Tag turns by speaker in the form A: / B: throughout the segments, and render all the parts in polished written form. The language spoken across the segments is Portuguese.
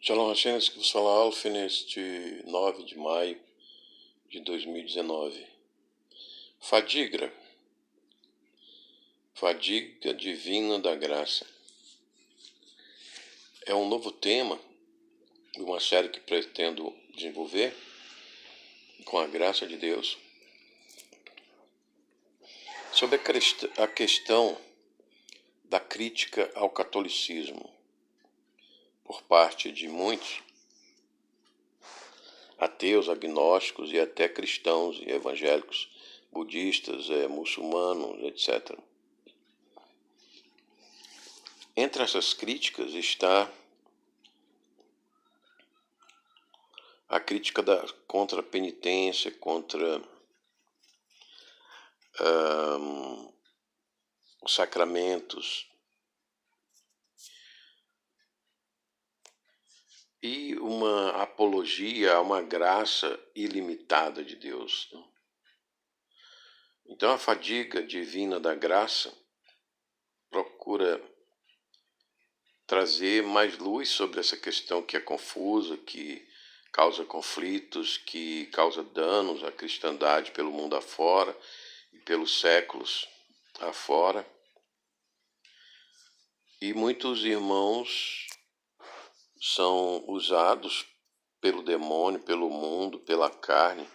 A: Shalom Hashem, que vos fala Alf neste 9 de maio de 2019. Fadiga divina da graça. É um novo tema de uma série que pretendo desenvolver com a graça de Deus sobre a questão da crítica ao catolicismo por parte de muitos ateus, agnósticos e até cristãos e evangélicos, budistas, muçulmanos, etc. Entre essas críticas está a crítica contra a penitência, contra os sacramentos e uma apologia a uma graça ilimitada de Deus. Então a fadiga divina da graça procura trazer mais luz sobre essa questão que é confusa, que causa conflitos, que causa danos à cristandade pelo mundo afora e pelos séculos afora. E muitos irmãos são usados pelo demônio, pelo mundo, pela carne,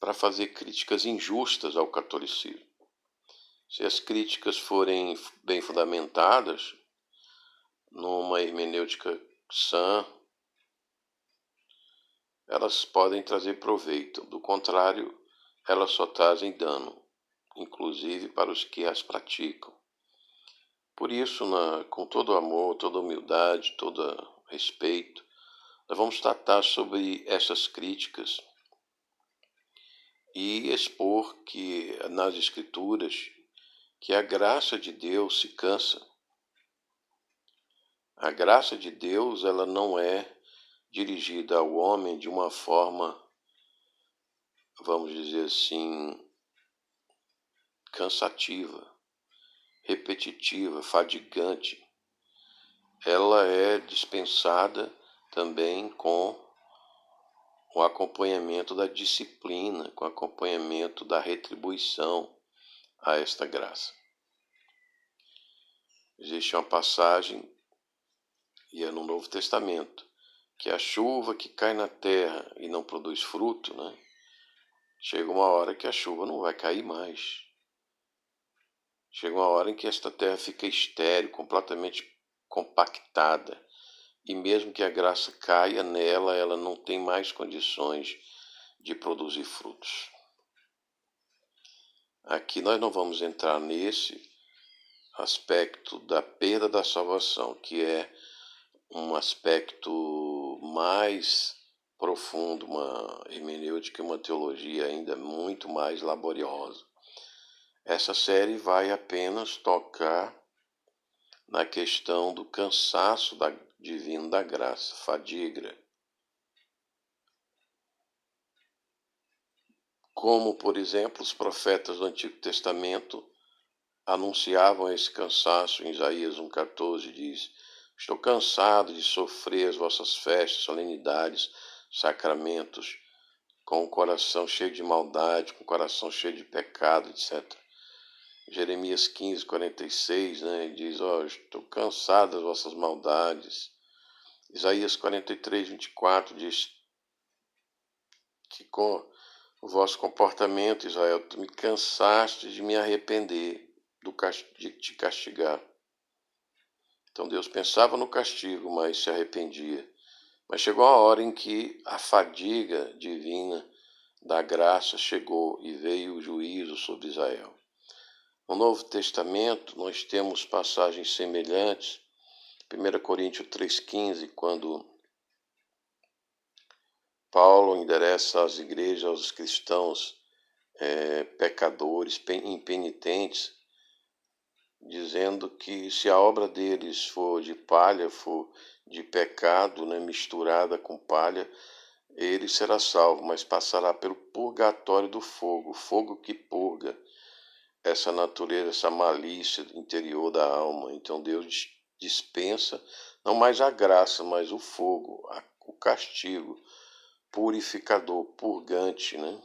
A: para fazer críticas injustas ao catolicismo. Se as críticas forem bem fundamentadas, numa hermenêutica sã, elas podem trazer proveito. Do contrário, elas só trazem dano, inclusive para os que as praticam. Por isso, com todo amor, toda humildade, todo respeito, nós vamos tratar sobre essas críticas e expor que nas Escrituras que a graça de Deus se cansa. A graça de Deus, ela não é dirigida ao homem de uma forma, vamos dizer assim, cansativa, repetitiva, fadigante. Ela é dispensada também com o acompanhamento da disciplina, com o acompanhamento da retribuição a esta graça. Existe uma passagem, e é no Novo Testamento, que a chuva que cai na terra e não produz fruto, chega uma hora que a chuva não vai cair mais. Chega uma hora em que esta terra fica estéril, completamente compactada, e mesmo que a graça caia nela, ela não tem mais condições de produzir frutos. Aqui nós não vamos entrar nesse aspecto da perda da salvação, que é um aspecto mais profundo, uma hermenêutica e uma teologia ainda muito mais laboriosa. Essa série vai apenas tocar na questão do cansaço divino da graça, fadiga. Como, por exemplo, os profetas do Antigo Testamento anunciavam esse cansaço. Em Isaías 1,14 diz: estou cansado de sofrer as vossas festas, solenidades, sacramentos, com o coração cheio de maldade, com o coração cheio de pecado, etc. Jeremias 15:46, diz: estou cansado das vossas maldades. Isaías 43:24 diz que com o vosso comportamento, Israel, tu me cansaste de me arrepender, de te castigar. Então Deus pensava no castigo, mas se arrependia. Mas chegou a hora em que a fadiga divina da graça chegou e veio o juízo sobre Israel. No Novo Testamento, nós temos passagens semelhantes. 1 Coríntios 3,15, quando Paulo endereça às igrejas, aos cristãos pecadores, impenitentes, dizendo que se a obra deles for de palha, for de pecado, misturada com palha, ele será salvo, mas passará pelo purgatório do fogo, o fogo que purga essa natureza, essa malícia interior da alma. Então Deus dispensa Não mais a graça, mas o fogo, o castigo, purificador, purgante, né?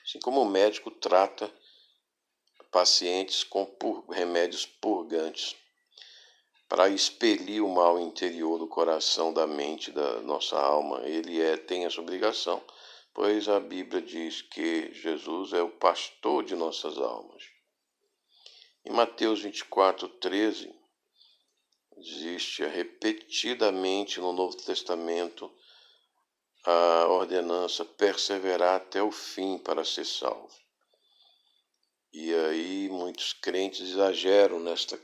A: Assim como o médico trata pacientes com remédios purgantes para expelir o mal interior do coração, da mente, da nossa alma. Ele tem essa obrigação, pois a Bíblia diz que Jesus é o pastor de nossas almas. Em Mateus 24:13, existe repetidamente no Novo Testamento a ordenança perseverar até o fim para ser salvo. E aí muitos crentes exageram nesta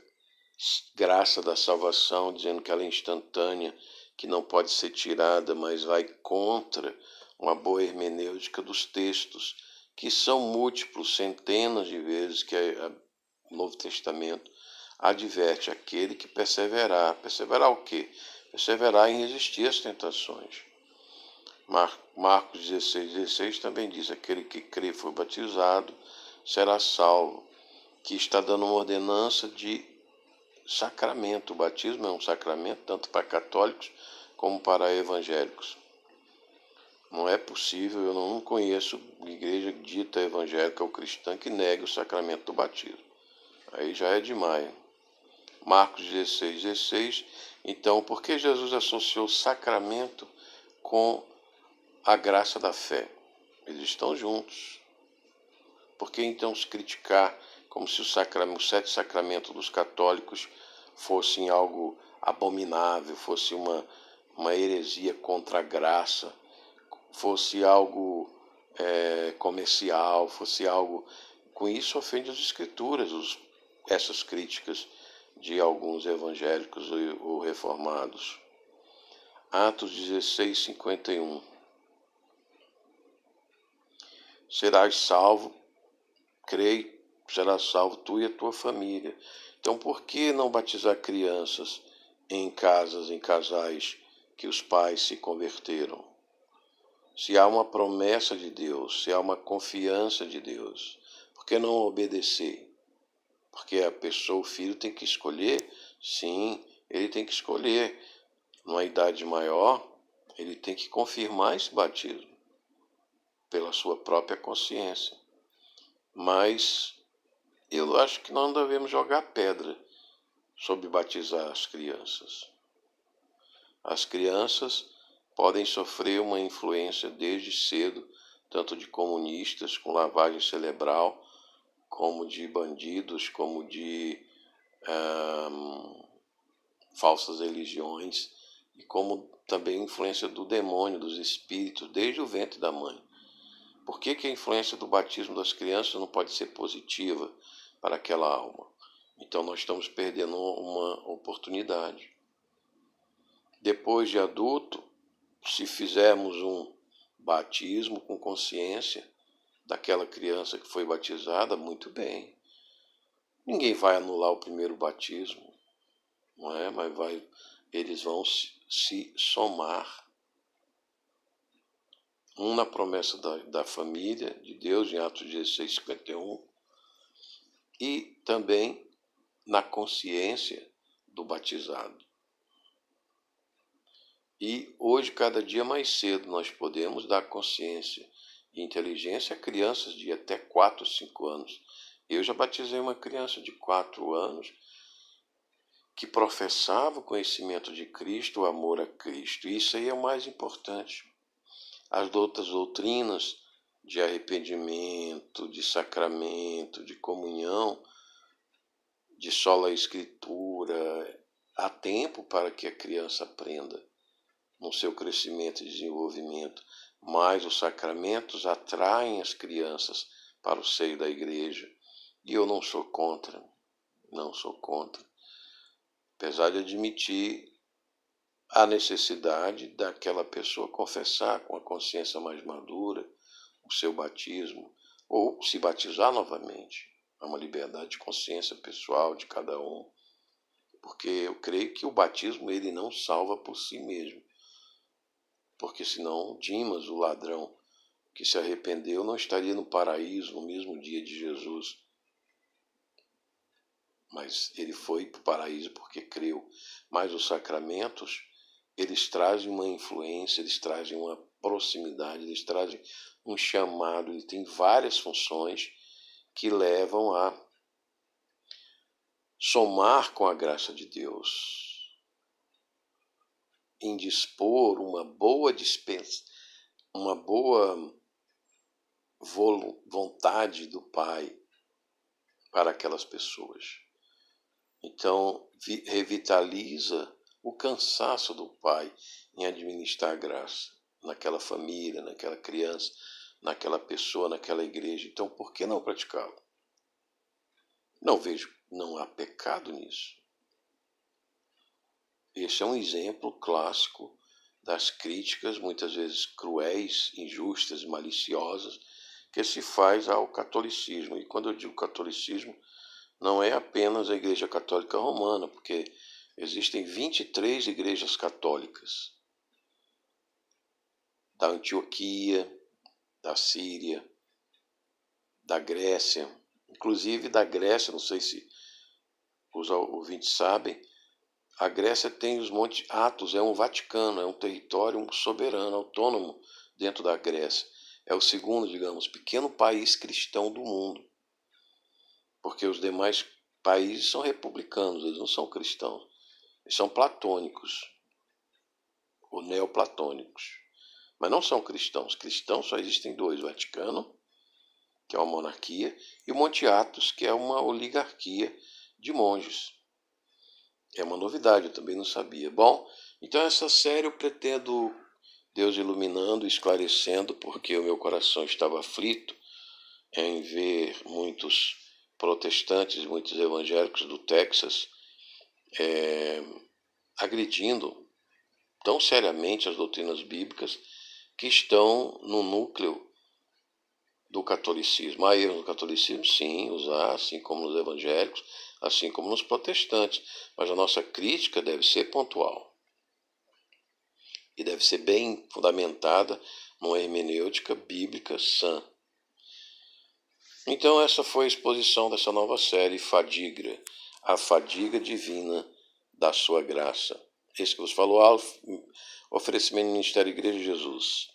A: graça da salvação, dizendo que ela é instantânea, que não pode ser tirada, mas vai contra uma boa hermenêutica dos textos, que são múltiplos, centenas de vezes que o Novo Testamento adverte aquele que perseverar. Perseverar o quê? Perseverar em resistir às tentações. Marcos 16:16 também diz: aquele que crê e for batizado será salvo, que está dando uma ordenança de sacramento. O batismo é um sacramento tanto para católicos como para evangélicos. Não é possível, eu não conheço igreja dita evangélica ou cristã que negue o sacramento do batismo. Aí já é demais. Marcos 16:16. Então, por que Jesus associou o sacramento com a graça da fé? Eles estão juntos. Por que então se criticar como se os 7 sacramentos dos católicos fossem algo abominável, fosse uma heresia contra a graça, fosse algo comercial, fosse algo... Com isso ofende as Escrituras, essas críticas de alguns evangélicos ou reformados. Atos 16:51. Serás salvo, creio, serás salvo tu e a tua família. Então, por que não batizar crianças em casas, em casais que os pais se converteram? Se há uma promessa de Deus, se há uma confiança de Deus, por que não obedecer? Porque a pessoa, o filho, tem que escolher? Sim, ele tem que escolher. Numa idade maior, ele tem que confirmar esse batismo pela sua própria consciência. Mas eu acho que não devemos jogar pedra sobre batizar as crianças. As crianças podem sofrer uma influência desde cedo, tanto de comunistas com lavagem cerebral, como de bandidos, como de falsas religiões, e como também influência do demônio, dos espíritos, desde o ventre da mãe. Por que a influência do batismo das crianças não pode ser positiva para aquela alma? Então nós estamos perdendo uma oportunidade. Depois de adulto, se fizermos um batismo com consciência daquela criança que foi batizada, muito bem. Ninguém vai anular o primeiro batismo, não é? Mas eles vão se somar. Um na promessa da família de Deus, em Atos 16:51, e também na consciência do batizado. E hoje, cada dia mais cedo, nós podemos dar consciência e inteligência a crianças de até 4, 5 anos. Eu já batizei uma criança de 4 anos que professava o conhecimento de Cristo, o amor a Cristo. E isso aí é o mais importante. As outras doutrinas de arrependimento, de sacramento, de comunhão, de sola escritura, há tempo para que a criança aprenda no seu crescimento e desenvolvimento, mas os sacramentos atraem as crianças para o seio da igreja, e eu não sou contra, apesar de admitir a necessidade daquela pessoa confessar com a consciência mais madura o seu batismo, ou se batizar novamente. É uma liberdade de consciência pessoal de cada um, porque eu creio que o batismo ele não salva por si mesmo, porque senão Dimas, o ladrão que se arrependeu, não estaria no paraíso no mesmo dia de Jesus. mas ele foi para o paraíso porque creu. Mas os sacramentos, eles trazem uma influência, eles trazem uma proximidade, eles trazem um chamado, ele tem várias funções que levam a somar com a graça de Deus, indispor uma boa dispensa, uma boa vontade do Pai para aquelas pessoas. Então, revitaliza o cansaço do Pai em administrar a graça naquela família, naquela criança, naquela pessoa, naquela igreja. Então, por que não praticá-lo? Não há pecado nisso. Esse é um exemplo clássico das críticas, muitas vezes cruéis, injustas, maliciosas, que se faz ao catolicismo. E quando eu digo catolicismo, não é apenas a Igreja Católica Romana, porque existem 23 igrejas católicas da Antioquia, da Síria, da Grécia, inclusive da Grécia, não sei se os ouvintes sabem, a Grécia tem os Montes Athos, é um Vaticano, é um território soberano, autônomo dentro da Grécia. É o segundo, digamos, pequeno país cristão do mundo, porque os demais países são republicanos, eles não são cristãos, eles são platônicos ou neoplatônicos, mas não são cristãos. Cristãos só existem dois: o Vaticano, que é uma monarquia, e o Monte Athos, que é uma oligarquia de monges. É uma novidade, eu também não sabia. Bom, então essa série eu pretendo Deus iluminando, esclarecendo, porque o meu coração estava aflito em ver muitos protestantes, muitos evangélicos do Texas agredindo tão seriamente as doutrinas bíblicas que estão no núcleo do catolicismo. Há erros no catolicismo? Sim, os há, assim como nos evangélicos, assim como nos protestantes. Mas a nossa crítica deve ser pontual e deve ser bem fundamentada numa hermenêutica bíblica sã. Então essa foi a exposição dessa nova série, Fadigra, a fadiga divina da sua graça. Esse que vos falou, oferecimento do Ministério Igreja de Jesus.